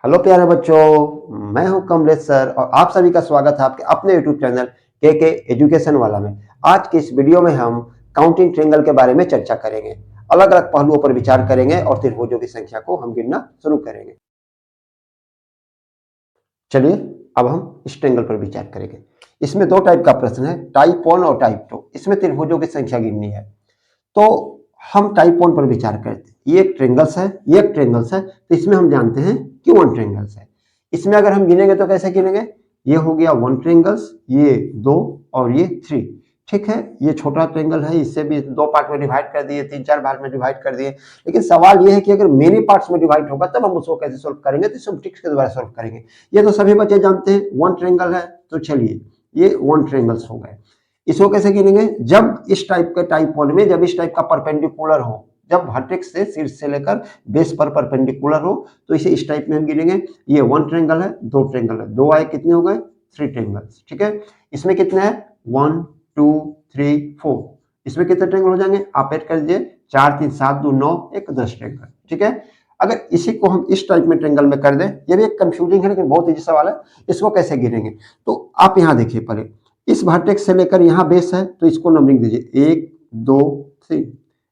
Hello प्यारे बच्चों, मैं हूं कमलेश सर और आप सभी का स्वागत है आपके अपने यूट्यूब चैनल के एजुकेशन वाला में। आज की इस वीडियो में हम काउंटिंग ट्रायंगल के बारे में चर्चा करेंगे। अलग अलग पहलुओं पर विचार करेंगे और त्रिभुजों की संख्या को हम गिनना शुरू करेंगे। चलिए अब हम इस ट्रायंगल पर विचार करेंगे। इसमें दो टाइप का प्रश्न है, टाइप 1 और टाइप 2। इसमें त्रिभुजों की संख्या गिननी है। तो हम टाइप 1 पर विचार करते हैं। ये एक ट्रायंगल्स है, ये एक ट्रायंगल्स है, तो इसमें हम जानते हैं कि 1 ट्रायंगल्स है। इसमें अगर हम गिनेंगे तो कैसे गिनेंगे? ये हो गया 1 ट्रायंगल्स, ये 2 और ये 3। ठीक है, ये छोटा ट्रायंगल है, इससे भी दो पार्ट में डिवाइड कर दिए, 3-4 भाग में डिवाइड कर दिए। लेकिन सवाल ये है कि अगर मेनी पार्ट्स में डिवाइड होगा तब हम उसको कैसे सोल्व करेंगे, तो इसको ट्रिक्स के द्वारा सोल्व करेंगे। ये तो सभी बच्चे जानते हैं 1 ट्रायंगल है, तो चलिए ये 1 ट्रायंगल्स हो गए। इसको कैसे गिनेंगे? जब इस टाइप के टाइप 1 में जब इस टाइप का परपेंडिकुलर हो, जब वर्टेक्स से शीर्ष से लेकर बेस पर परपेंडिकुलर हो, तो इसे इस टाइप में हम गिनेंगे। ये 1 ट्रायंगल है, 2 ट्रायंगल है, 2 आए कितने हो गए? 3 ट्रायंगल्स। ठीक है, इसमें कितने हैं? 1 2 3 4। इसमें कितने ट्रायंगल हो जाएंगे? आप ऐड कर दीजिए, 4 3 7 2 9 1 10 ट्रायंगल। ठीक है, अगर इसी को हम इस टाइप में ट्रायंगल में कर दें, ये भी एक कंफ्यूजिंग है लेकिन बहुत ईजी सवाल है। इसको कैसे गिनेंगे? तो आप यहाँ देखिए, पहले इस वर्टेक्स से लेकर यहाँ बेस है, तो इसको नंबरिंग दीजिए 1 2 3।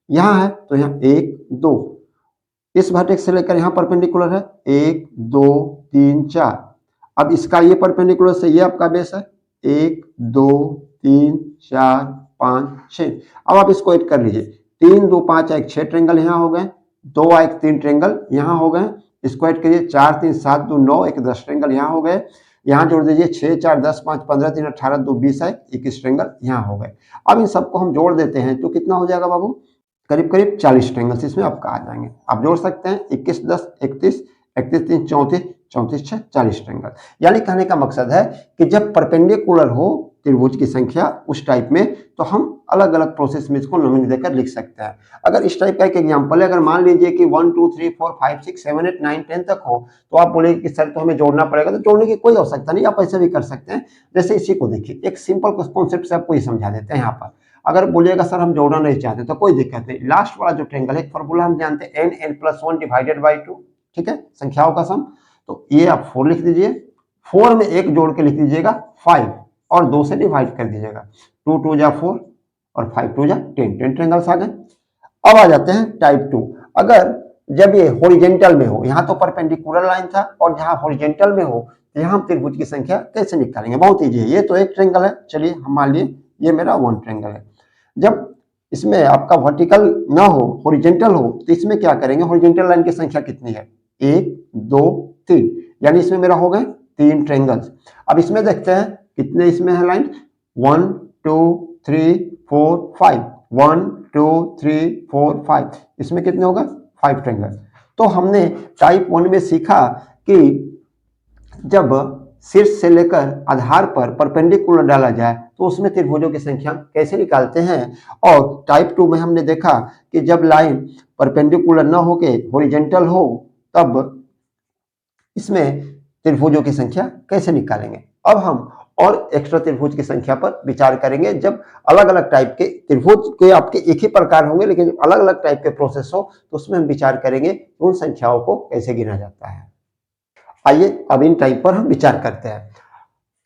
यहाँ है तो यहाँ 1 2। इस वर्टेक्स से लेकर यहाँ परपेंडिकुलर है 1 2 3 4। अब इसका ये परपेंडिकुलर से ये आपका बेस है 1 2 3 4 5 6। अब आप इसको ऐड कर लीजिए, 3 2 5 1 6 ट्रायंगल यहाँ हो गए, 2 1 3 ट्रायंगल यहाँ हो गए। इसको ऐड करिए, 4 3 7 2 9 1 10 ट्रायंगल यहाँ हो गए। यहाँ जोड़ दीजिए 6 4 10 5 15 3 18 2 20 है 21 ट्रायंगल यहाँ हो गए। अब इन सबको हम जोड़ देते हैं तो कितना हो जाएगा बाबू? करीब करीब 40 ट्रायंगल्स इसमें आपका आ जाएंगे। आप जोड़ सकते हैं 21 10 31 31 3 34 34 6 40 ट्रायंगल। यानी कहने का मकसद है कि जब परपेंडिकुलर हो त्रिभुज की संख्या उस टाइप में, तो हम अलग अलग प्रोसेस में इसको नंबरिंग देकर लिख सकते हैं। अगर इस टाइप का एक एग्जांपल है, अगर मान लीजिए कि 1 2 3 4 5 6 7 8 9 10 तक हो, तो आप बोलेंगे कि सर तो हमें जोड़ना पड़ेगा, तो जोड़ने की कोई आवश्यकता नहीं, आप ऐसे भी कर सकते हैं। जैसे इसी को देखिए, एक सिंपल कॉन्सेप्ट से आपको ये समझा देते हैं। यहाँ पर अगर बोलिएगा सर हम जोड़ना नहीं चाहते तो कोई दिक्कत नहीं, लास्ट वाला जो ट्रायंगल है, फॉर्मूला हम जानते हैं n+1 डिवाइडेड बाई 2। ठीक है, संख्याओं का सम। तो ये आप 4 लिख दीजिए, 4 में एक जोड़ के लिख दीजिएगा 5 और 2 से डिवाइड कर दीजिएगा, 2 2 जा 4 और 5 2 जा 10 10 ट्रायंगल्स आ गए। अब आ जाते हैं टाइप 2। अगर जब ये हॉरिजेंटल में हो, यहाँ तो परपेंडिकुलर लाइन था और जहाँ हॉरिजेंटल में हो, तो यहाँ हम त्रिभुज की संख्या कैसे निकालेंगे? बहुत ईजी है। ये तो एक ट्रायंगल है, चलिए हम मान लिए ये मेरा 1 ट्रायंगल है। जब इसमें आपका वर्टिकल ना हो, हॉरिजेंटल हो, तो इसमें क्या करेंगे? हॉरिजेंटल लाइन की संख्या कितनी है? 1 2 3, यानी इसमें मेरा हो गए 3 ट्रायंगल्स। अब इसमें देखते हैं कितने इसमें है लाइन। 1 2 3 4 5, 1 2 3 4 5, इसमें कितने होगा? 5 ट्रायंगल। तो हमने टाइप 1 में सीखा कि जब शीर्ष से लेकर आधार पर परपेंडिकुलर डाला जाए तो उसमें त्रिभुजों की संख्या कैसे निकालते हैं। और टाइप 2 में हमने देखा कि जब लाइन परपेंडिकुलर न होके हॉरिजॉन्टल हो, तब इसमें त्रिभुजों की संख्या कैसे निकालेंगे। अब हम और एक्स्ट्रा त्रिभुज की संख्या पर विचार करेंगे। जब अलग अलग टाइप के त्रिभुज के आपके एक ही प्रकार होंगे लेकिन अलग अलग टाइप के प्रोसेस हो, तो उसमें हम विचार करेंगे उन संख्याओं को कैसे गिना जाता है। आइए अब इन टाइप पर हम विचार करते हैं।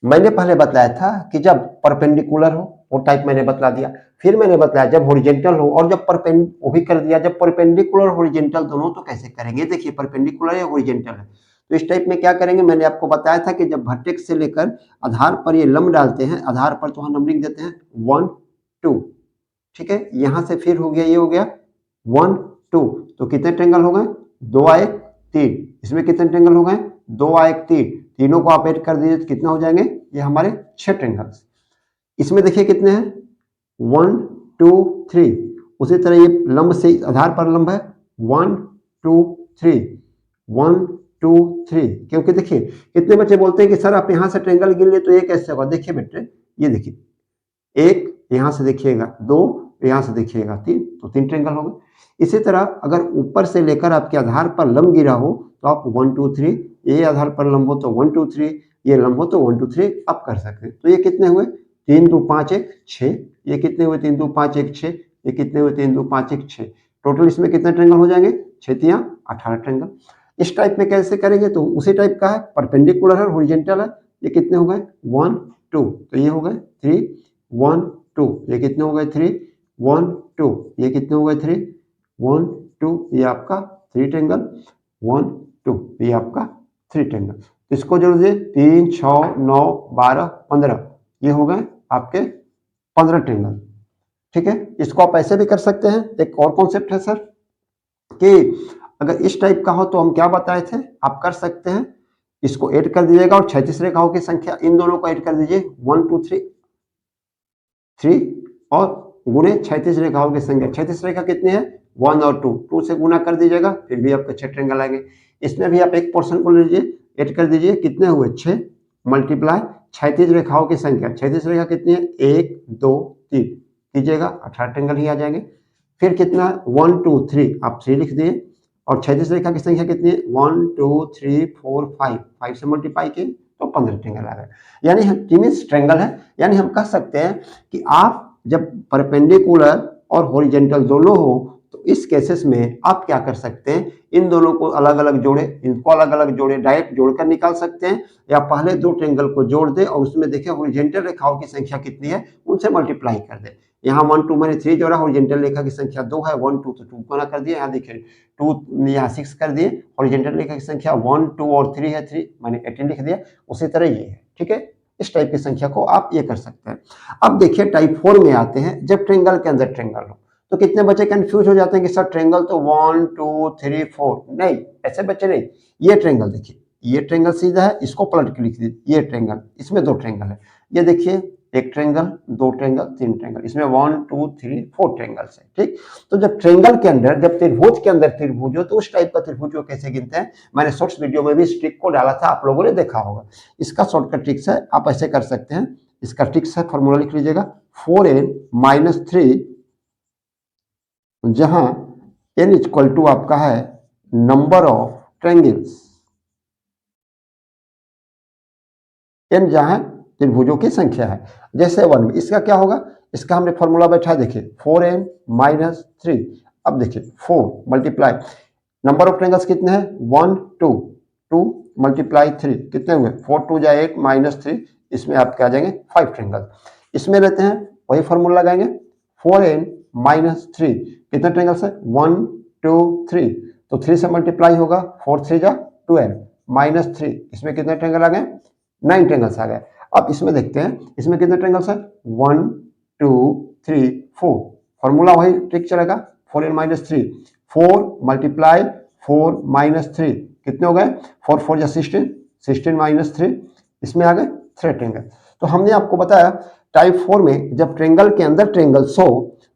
मैंने पहले बताया था कि जब परपेंडिकुलर हो, वो टाइप मैंने बतला दिया। फिर मैंने बताया जब हॉरिजॉन्टल हो, और जब वो भी कर दिया, जब परपेंडिकुलर हॉरिजॉन्टल दोनों, तो कैसे करेंगे। देखिए परपेंडिकुलर या हॉरिजॉन्टल है, तो इस टाइप में क्या करेंगे? मैंने आपको बताया था कि जब वर्टेक्स से लेकर आधार पर ये लंब डालते हैं, आधार पर तो हम नंबरिंग देते हैं 1 2। ठीक है, यहां से फिर हो गया, ये हो गया 1 2, तो कितने ट्रायंगल हो गए? 2 आए 3। इसमें कितने ट्रायंगल हो गए? 2 आए 3, तीनों को आप ऐड कर दीजिए तो कितना हो जाएंगे? ये हमारे 6 ट्रायंगल्स। इसमें देखिए कितने हैं? 1 2 3। उसी तरह ये लंब से आधार पर लंब है 1 2 3 1 2 3। क्योंकि देखिए कितने बच्चे बोलते हैं कि सर आप यहां से ट्रायंगल गिन लिए तो ये कैसे होगा। देखिए बेटे, ये देखिए, एक यहां से देखिएगा 2, यहां से देखिएगा 3, तो 3 ट्रायंगल हो गए। इसी तरह अगर ऊपर से लेकर आपके आधार पर लंब गिरा हो, तो आप 1 2 3, ये आधार पर लंब हो तो 1 2 3, ये लंब हो तो 1 2 3 आप कर सकते हैं। तो ये कितने हुए? 3 2 5 1 6। ये कितने हुए? 3 2 5 1 6। ये कितने हुए? 3 2 5 1 6। टोटल इसमें कितने ट्रायंगल हो जाएंगे? 6 3 18 ट्रायंगल। इस टाइप में कैसे करेंगे, तो उसी टाइप का है, परपेंडिकुलर है, हॉरिजॉन्टल है। ये कितने हो गए 1 2, तो ये हो गए 3 1 2, ये कितने हो गए 3 1 2, ये कितने हो गए 3 1 2, ये आपका 3 ट्रायंगल 1 2, ये आपका 3 ट्रायंगल। इसको जोड़ दिए 3 6 9 12 15, ये हो गए आपके 15 ट्रायंगल। ठीक है, इसको आप ऐसे भी कर सकते हैं। एक और कॉन्सेप्ट है सर कि अगर इस टाइप का हो तो हम क्या बताए थे, आप कर सकते हैं, इसको ऐड कर दीजिएगा और 36 रेखाओं की संख्या इन दोनों को ऐड कर दीजिए 1 2 3 और गुणे 36 रेखाओं की संख्या। 36 रेखा कितनी है 1 और 2 से गुना कर दीजिएगा, फिर भी आपके 6 ट्रायंगल आएंगे। इसमें भी आप एक पोर्शन को लीजिए, ऐड कर दीजिए, कितने हुए 6 मल्टीप्लाई 36 रेखाओं की संख्या। 36 रेखा कितनी है 1 2 3 कीजिएगा, 18 ट्रायंगल ही आ जाएंगे। फिर कितना 1 2 3, आप 3 लिख दिए और 36 रेखा की संख्या कितनी है 1 2 3 4 5 से मल्टीप्लाई किए तो 15 ट्रायंगल आ गए। यानी हम टीमिस ट्रायंगल है, यानी हम कह सकते हैं कि आप जब परपेंडिकुलर और हॉरिजॉन्टल दोनों हो तो इस केसेस में आप क्या कर सकते हैं, इन दोनों को अलग अलग जोड़े, इनको अलग अलग जोड़े, डायरेक्ट जोड़कर निकाल सकते हैं, या पहले दो ट्रायंगल को जोड़ दे और उसमें देखिए हॉरिजॉन्टल रेखाओं की संख्या कितनी है उनसे मल्टीप्लाई कर दे। यहाँ 1 2 मैंने 3 जोड़ा, हॉरिजॉन्टल रेखा की संख्या 2 है, 1 2 तो 2 गुना कर दिया, यहाँ देखिए 2 यहाँ 6 कर दिए, हॉरिजॉन्टल रेखा की संख्या 1 2 और 3 है, 3 मैंने 18 लिख दिया। उसी तरह ये है। ठीक है, इस टाइप की संख्या को आप ये कर सकते हैं। अब देखिए टाइप 4 में आते हैं, जब ट्रायंगल के अंदर ट्रायंगल हो तो कितने बच्चे कंफ्यूज हो जाते हैं कि सर ट्रायंगल तो 1 2 3 4, नहीं ऐसे बच्चे नहीं। ये ट्रायंगल देखिए, ये ट्रायंगल सीधा है, इसको पलट के लिख दीजिए, ये ट्रायंगल, इसमें दो ट्रायंगल है, ये देखिए एक ट्रायंगल, दो ट्रायंगल, तीन ट्रायंगल, इसमें 1 2 3 4 ट्रायंगल्स है। ठीक, तो जब ट्रायंगल के अंदर, जब त्रिभुज के अंदर त्रिभुज हो तो उस टाइप का त्रिभुज को कैसे गिनते हैं, मैंने शॉर्ट्स वीडियो में भी इस ट्रिक को डाला था, आप लोगों ने देखा होगा। इसका शॉर्टकट ट्रिक्स है, आप ऐसे कर सकते हैं। इसका ट्रिक्स है, फॉर्मूला लिख लीजिएगा 4n - 3, जहां n इक्वल टू आपका है नंबर ऑफ ट्रायंगल्स, n जहां त्रिभुजों की संख्या है, जैसे 1 में इसका क्या होगा, इसका हमने फॉर्मूला बैठा, देखिए 4n - 3। अब देखिए 4 मल्टीप्लाई नंबर ऑफ ट्रायंगल्स कितने हैं 1 2 2 मल्टीप्लाई 3 कितने हुए 4 2 जा 8 -3, इसमें आपके आ जाएंगे 5 ट्रायंगल। इसमें लेते हैं वही फॉर्मूला लगाएंगे 4n - 3, कितने ट्रायंगल्स है 1 2 3, तो 3 से मल्टीप्लाई होगा 4 3 जा 12 -3, इसमें कितने ट्रायंगल आ गए 9 ट्रायंगल्स आ गए। अब इसमें देखते हैं इसमें कितने ट्रायंगल्स है 1 2 3 4, फॉर्मूला वही ट्रिक चलेगा 4n - 3, 4 मल्टीप्लाई 4 -3 कितने हो गए 4 4 जा 16 16 - 3, इसमें आ गए 3 ट्रायंगल। तो हमने आपको बताया टाइप 4 में जब ट्रायंगल के अंदर ट्रायंगल्स हो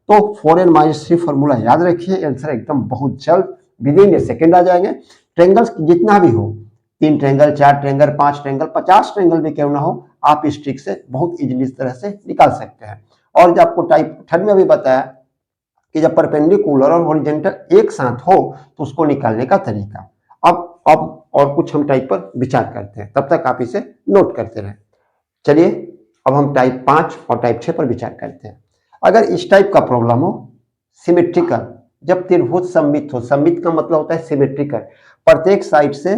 तो 4n - 3 फॉर्मूला याद रखिए, आंसर एकदम बहुत जल्द विदिन ए सेकेंड आ जाएंगे। ट्रायंगल्स जितना भी हो, 3 ट्रायंगल 4 ट्रायंगल 5 ट्रायंगल 50 ट्रायंगल भी क्यों ना हो, आप इस ट्रिक से बहुत इजीली इस तरह से निकाल सकते हैं। और जब आपको टाइप 3 में भी बताया कि जब परपेंडिकुलर और हॉरिजॉन्टल एक साथ हो तो उसको निकालने का तरीका। अब और कुछ हम टाइप पर विचार करते हैं, तब तक आप इसे नोट करते रहें। चलिए अब हम टाइप 5 और टाइप 6 पर विचार करते हैं। अगर इस टाइप का प्रॉब्लम हो सिमेट्रिकल, जब त्रिभुज सममित हो, सममित का मतलब होता है सिमेट्रिकल, प्रत्येक साइड से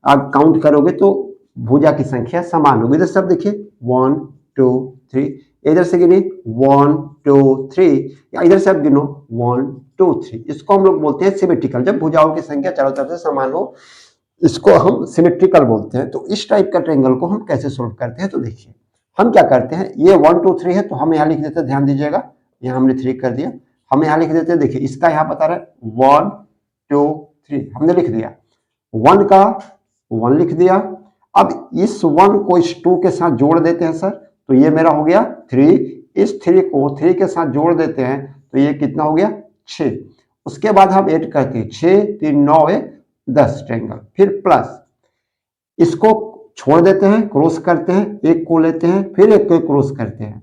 आप काउंट करोगे तो भुजा की संख्या समान होगी। इधर सब देखिए 1 2 3, इधर से गिनिए 1 2 3, या इधर से आप गिनो 1 2 3, इसको हम लोग बोलते हैं सिमेट्रिकल, जब भुजाओं की संख्या चारों तरफ से समान हो इसको हम सिमेट्रिकल बोलते हैं। तो इस टाइप का ट्रायंगल को हम कैसे सोल्व करते हैं, तो देखिए हम क्या करते हैं, ये 1 2 3 है तो हम यहाँ लिख देते हैं, ध्यान दीजिएगा यहाँ हमने 3 कर दिया, हम यहाँ लिख देते हैं, देखिए इसका यहाँ बता रहा है 1 2 3 हमने लिख दिया, 1 का 1 लिख दिया। अब इस 1 को इस 2 के साथ जोड़ देते हैं सर, तो ये मेरा हो गया 3, इस 3 को 3 के साथ जोड़ देते हैं तो ये कितना हो गया 6। उसके बाद हम ऐड करते हैं 6 3 9 10 ट्रायंगल, फिर प्लस इसको छोड़ देते हैं, क्रॉस करते हैं, एक को लेते हैं, फिर एक को क्रॉस करते हैं,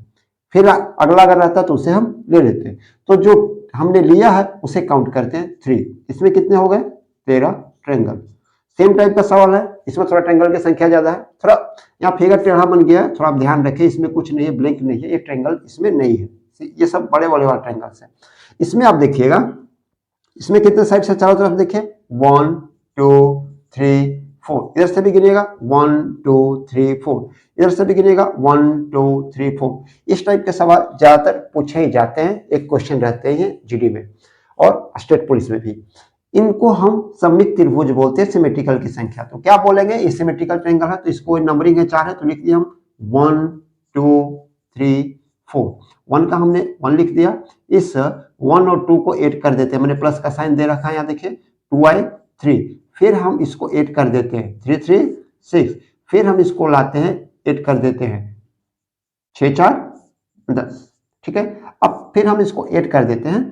फिर अगला अगर रहता तो उसे हम ले लेते हैं। तो जो हमने लिया है उसे काउंट करते हैं 3, इसमें कितने हो गए 13 ट्रायंगल। सेम टाइप का सवाल है, इसमें थोड़ा ट्रायंगल की संख्या ज्यादा है, थोड़ा यहाँ फिगर टेढ़ा बन गया है, थोड़ा आप ध्यान रखें, इसमें कुछ नहीं है, ब्लिंक नहीं है, ये ट्रायंगल इसमें नहीं है, ये सब बड़े बड़े वाले ट्रायंगल्स है। इसमें आप देखिएगा इसमें कितने साइड से चारों तरफ देखिए 1 2 4, इधर से भी गिनिएगा 1 2 3 4, इधर से भी गिनिएगा 1 2 3 4। इस टाइप के सवाल ज्यादातर पूछे ही जाते हैं, एक क्वेश्चन रहते हैं जीडी में और स्टेट पुलिस में भी। इनको हम सममित त्रिभुज बोलते हैं, सिमेट्रिकल की संख्या। तो क्या बोलेंगे, ये सिमेट्रिकल ट्रायंगल है तो इसको नंबरिंग है 4 है तो लिख दिया हम 1 2 3 4। 1 का हमने 1 लिख दिया, इस 1 और 2 को ऐड कर देते हैं, मैंने प्लस का साइन दे रखा है यहाँ देखिए 2i 3, फिर हम इसको ऐड कर देते हैं 3 3 6, फिर हम इसको लाते हैं ऐड कर देते हैं 6 4 10, ठीक है। अब फिर हम इसको ऐड कर देते हैं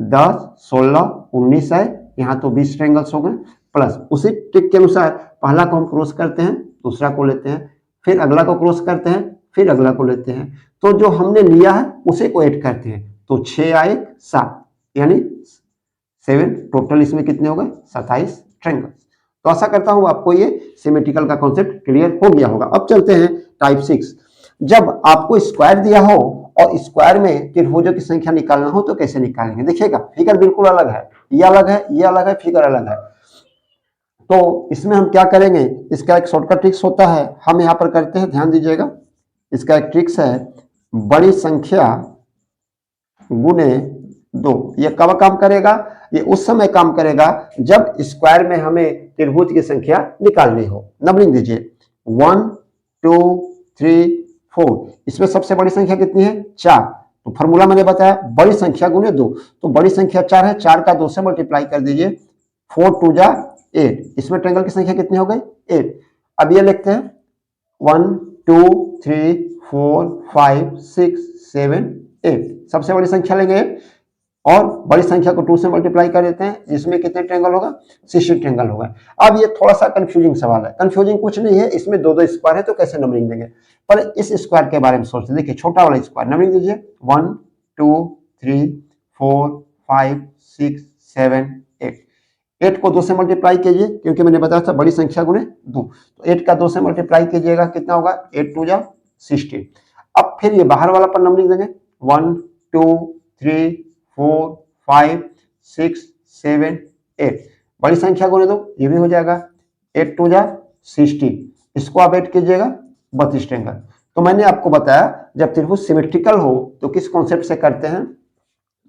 10 16 19 है, यहाँ तो 20 ट्रायंगल्स हो गए, प्लस उसी ट्रिक के अनुसार पहला को हम क्रॉस करते हैं, दूसरा को लेते हैं, फिर अगला को क्रॉस करते हैं, फिर अगला को लेते हैं, तो जो हमने लिया है उसे को ऐड करते हैं, तो 6 आए 7 यानी 7, टोटल इसमें कितने हो गए 27 ट्रायंगल्स। तो आशा करता हूं आपको ये सिमेट्रिकल का कॉन्सेप्ट क्लियर हो गया होगा। अब चलते हैं टाइप 6। जब आपको स्क्वायर दिया हो और स्क्वायर में त्रिभुजों की संख्या निकालना हो तो कैसे निकालेंगे, देखिएगा फिगर बिल्कुल अलग है, ये अलग है, ये अलग है, फिगर अलग है। तो इसमें हम क्या करेंगे, इसका एक शॉर्टकट ट्रिक्स होता है, हम यहाँ पर करते हैं, ध्यान दीजिएगा। इसका एक ट्रिक्स है बड़ी संख्या गुने 2। ये कब काम करेगा, ये उस समय काम करेगा जब स्क्वायर में हमें त्रिभुज की संख्या निकालनी हो। नंबरिंग दीजिए 1 2 3 4, इसमें सबसे बड़ी संख्या कितनी है 4, तो फॉर्मूला मैंने बताया बड़ी संख्या गुने 2, तो बड़ी संख्या 4 है, 4 का 2 से मल्टीप्लाई कर दीजिए, 4 2 जा 8, इसमें ट्रायंगल की संख्या कितनी हो गई 8। अब ये लिखते हैं 1 2 3 4 5 6 7 8, सबसे बड़ी संख्या लेंगे और बड़ी संख्या को 2 से मल्टीप्लाई कर देते हैं, इसमें कितने ट्रायंगल होगा 60 ट्रायंगल होगा। अब ये थोड़ा सा कंफ्यूजिंग सवाल है, कंफ्यूजिंग कुछ नहीं है, इसमें दो दो स्क्वायर है तो कैसे नंबरिंग देंगे, पर इस स्क्वायर के बारे में सोचते, देखिए छोटा वाला स्क्वायर नंबरिंग दीजिए 1 2 3 4 5 6 7 8, 8 को 2 से मल्टीप्लाई कीजिए क्योंकि मैंने बताया था बड़ी संख्या गुने 2, तो 8 का 2 से मल्टीप्लाई कीजिएगा कितना होगा 8 2 जा 16। अब फिर ये बाहर वाला पर नंबरिंग देंगे 1 2 3 4 5 6 7 8, बड़ी संख्या गुने 2 ये भी हो जाएगा 8 2 जा 16, इसको आप ऐड कीजिएगा 32 ट्रायंगल। तो मैंने आपको बताया जब त्रिभुज सिमेट्रिकल हो तो किस कॉन्सेप्ट से करते हैं,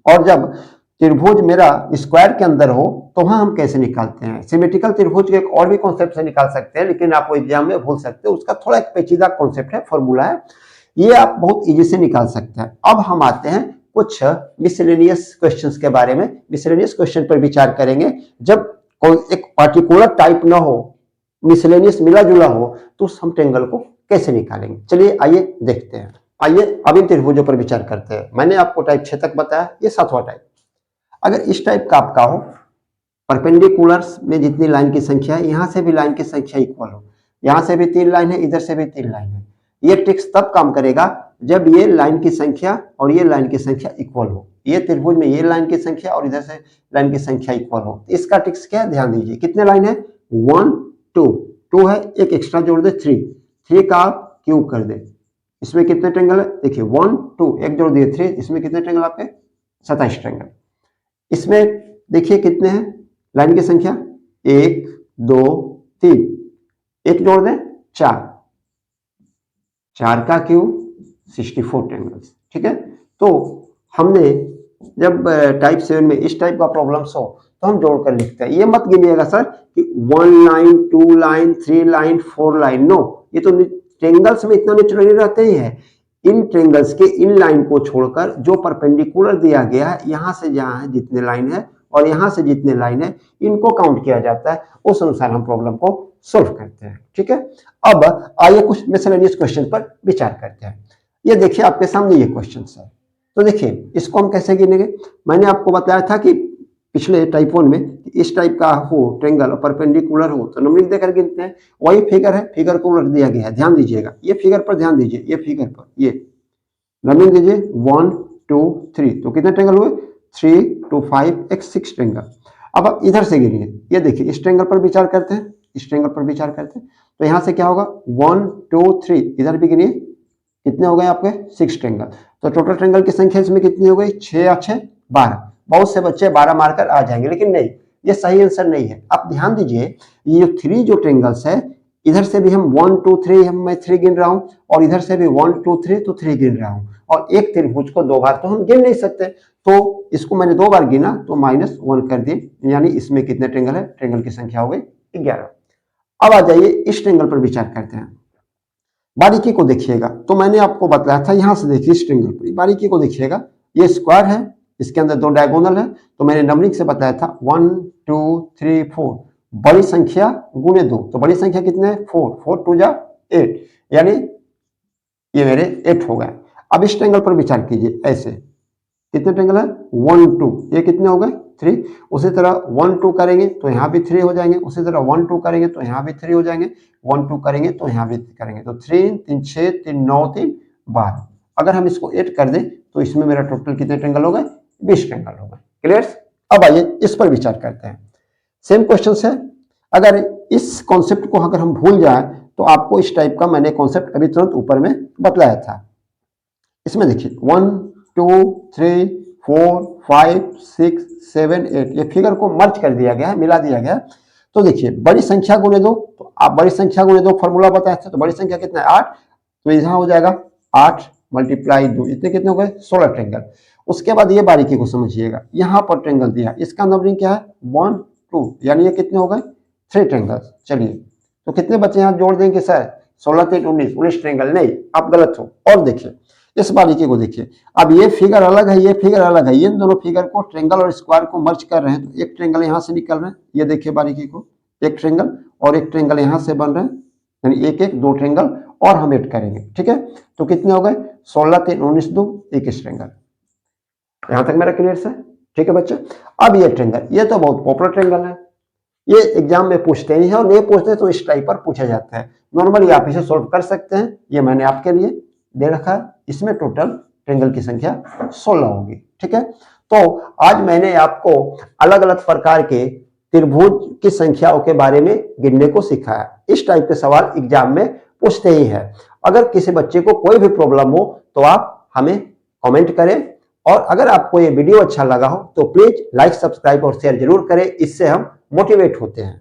और जब त्रिभुज मेरा स्क्वायर के अंदर हो तो वहां हम कैसे निकालते हैं। सिमेट्रिकल त्रिभुज के एक और भी कॉन्सेप्ट से निकाल सकते हैं, लेकिन आप वो एग्जाम में भूल सकते हैं, उसका थोड़ा एक पेचीदा कॉन्सेप्ट है, फॉर्मूला है, ये आप बहुत इजी से निकाल सकते हैं। अब हम आते हैं कुछ मिसलेनियस क्वेश्चंस के बारे में, मिसलेनियस क्वेश्चन पर विचार करेंगे। जब कोई एक पर्टिकुलर टाइप ना हो, मिसलेनियस मिला जुला हो, तो हम ट्रायंगल को कैसे निकालेंगे। चलिए आइए देखते हैं। आइए अब इन त्रिभुजों पर विचार करते हैं। मैंने आपको टाइप 6 तक बताया, ये 7वां टाइप। अगर इस टाइप का आपका हो, परपेंडिकुलर्स में जितनी लाइन की संख्या है, यहां से भी लाइन की संख्या इक्वल हो, यहां से भी 3 लाइन है, इधर से भी 3 लाइन है, ये ट्रिक्स तब काम करेगा जब ये लाइन की संख्या और ये लाइन की संख्या इक्वल हो, ये त्रिभुज में ये लाइन की संख्या और इधर से लाइन की संख्या इक्वल हो। इसका ट्रिक्स क्या है, ध्यान दीजिए। कितने लाइन है 1 2 है, एक एक्स्ट्रा जोड़ दे 3 का आप क्यूब कर दे, इसमें कितने ट्रायंगल है, देखिए 1 2 एक जोड़ दिए 3, इसमें कितने ट्रायंगल आपके 27 ट्रायंगल। इसमें देखिए कितने हैं लाइन की संख्या 1 2 3, एक जोड़ दें 4 का क्यूब 64 ट्रायंगल्स, ठीक है। तो हमने जब टाइप 7 में इस टाइप का प्रॉब्लम्स हो तो हम जोड़कर लिखते हैं। ये मत गिनिएगा सर कि 1 line 2 line 3 line 4 line, no, ये तो ट्रायंगल्स में इतना नेचुरली रहते ही है। इन ट्रायंगल्स के इन लाइन को छोड़कर जो परपेंडिकुलर दिया गया है, यहां से जहां है जितने लाइन है और यहां से जितने लाइन है, इनको काउंट किया जाता है, उस अनुसार हम प्रॉब्लम को सोल्व करते हैं, ठीक है। अब आइए कुछ मिसलेनियस क्वेश्चन पर विचार करते हैं। ये देखिए आपके सामने ये क्वेश्चन है, तो देखिए इसको हम कैसे गिनेंगे। मैंने आपको बताया था कि पिछले टाइप 1 में इस टाइप का हो ट्रायंगल और परपेंडिकुलर हो तो नंबरिंग देकर गिनते हैं। वही फिगर है, फिगर को उलट दिया गया है, ध्यान दीजिएगा, ये फिगर पर ध्यान दीजिए, ये फिगर पर ये नंबरिंग दीजिए 1 2 3, तो कितने ट्रायंगल हुए 3 2 5 एक 6 ट्रायंगल। अब आप इधर से गिनिए, ये देखिए इस ट्रायंगल पर विचार करते हैं, इस ट्रायंगल पर विचार करते हैं, तो यहां से क्या होगा 1 2 3, इधर भी गिनिए कितने हो गए आपके 6 ट्रायंगल। तो टोटल ट्रायंगल की संख्या इसमें कितनी हो गई 6 या 6 12। बहुत से बच्चे 12 मारकर आ जाएंगे, लेकिन नहीं, ये सही आंसर नहीं है। आप ध्यान दीजिए, ये 3 जो ट्रेंगल्स है, इधर से भी हम 1 2 3 मैं 3 गिन रहा हूं और इधर से भी 1 2 3 तो 3 गिन रहा हूं, और एक त्रिभुज को 2 बार तो हम गिन नहीं सकते, तो इसको मैंने 2 बार गिना तो -1 कर दिए, यानी इसमें कितने ट्रेंगल है, ट्रेंगल की संख्या हो गई 11। अब आ जाइए इस ट्रेंगल पर विचार करते हैं। बारीकी को देखिएगा, तो मैंने आपको बताया था, यहां से देखिए इस ट्रेंगल पर बारीकी को देखिएगा, ये स्क्वायर है, इसके अंदर 2 डायगोनल है, तो मैंने नंबरिंग से बताया था 1 2 3 4, बड़ी संख्या गुणे 2, तो बड़ी संख्या कितने हैं 4, 4 2 जा 8, यानी ये मेरे 8 हो गए। अब इस ट्रेंगल पर विचार कीजिए, ऐसे कितने ट्रेंगल है 1 2, ये कितने हो गए 3, उसी तरह 1 2 करेंगे तो यहाँ भी 3 हो जाएंगे, उसी तरह 1 2 करेंगे तो यहाँ भी 3 हो जाएंगे, 1 2 करेंगे तो यहाँ भी करेंगे, तो 3 3 6 3 9 3 12। अगर हम इसको 8 कर दें तो इसमें मेरा टोटल कितने ट्रेंगल हो गए, 20 ट्रेंगल हो गए। क्लियर? अब आइए इस पर विचार करते हैं। सेम क्वेश्चन है, अगर इस कॉन्सेप्ट को अगर हम भूल जाए तो आपको इस टाइप का मैंने कॉन्सेप्ट अभी तुरंत ऊपर में बतलाया था। इसमें देखिए 1 2 3 4 5 6 7 8, ये फिगर को मर्ज कर दिया गया है, मिला दिया गया। तो देखिए बड़ी संख्या गुणे 2, तो आप बड़ी संख्या गुणे 2 फॉर्मूला बताए थे, तो बड़ी संख्या कितना है 8, तो यहाँ हो जाएगा 8 मल्टीप्लाई 2, इतने कितने हो गए 16 ट्रेंगल। उसके बाद ये बारीकी को समझिएगा, यहाँ पर ट्रेंगल दिया, इसका नंबरिंग क्या है 1 2, यानी ये कितने हो गए 3 ट्रेंगल। चलिए तो कितने बचे यहाँ जोड़ देंगे सर, 16 3 19, 19 ट्रेंगल, नहीं आप गलत हो। और देखिए इस बारीकी को देखिए, अब ये फिगर अलग है, ये फिगर अलग है, इन दोनों फिगर को ट्रेंगल और स्क्वायर को मर्ज कर रहे हैं, तो एक ट्रेंगल यहाँ से निकल रहे हैं, ये देखिए बारीकी को, एक ट्रेंगल और एक ट्रेंगल यहाँ से बन रहे हैं, यानी एक एक 2 ट्रेंगल और हम ऐड करेंगे, ठीक है। तो कितने हो गए 16 3 19 2 21 ट्रेंगल। यहां तक मेरा क्लियर है, ठीक है बच्चे। अब ये ट्रेंगल, ये तो बहुत पॉपुलर ट्रेंगल है, ये एग्जाम में पूछते ही है, और नहीं पूछते तो इस टाइप पर पूछा जाता है। नॉर्मली आप इसे सोल्व कर सकते हैं, ये मैंने आपके लिए दे रखा है, इसमें टोटल ट्रेंगल की संख्या 16 होगी, ठीक है। तो आज मैंने आपको अलग अलग प्रकार के त्रिभुज की संख्याओं के बारे में गिनने को सिखाया। इस टाइप के सवाल एग्जाम में पूछते ही है। अगर किसी बच्चे को कोई भी प्रॉब्लम हो तो आप हमें कमेंट करें, और अगर आपको ये वीडियो अच्छा लगा हो तो प्लीज लाइक सब्सक्राइब और शेयर जरूर करें, इससे हम मोटिवेट होते हैं।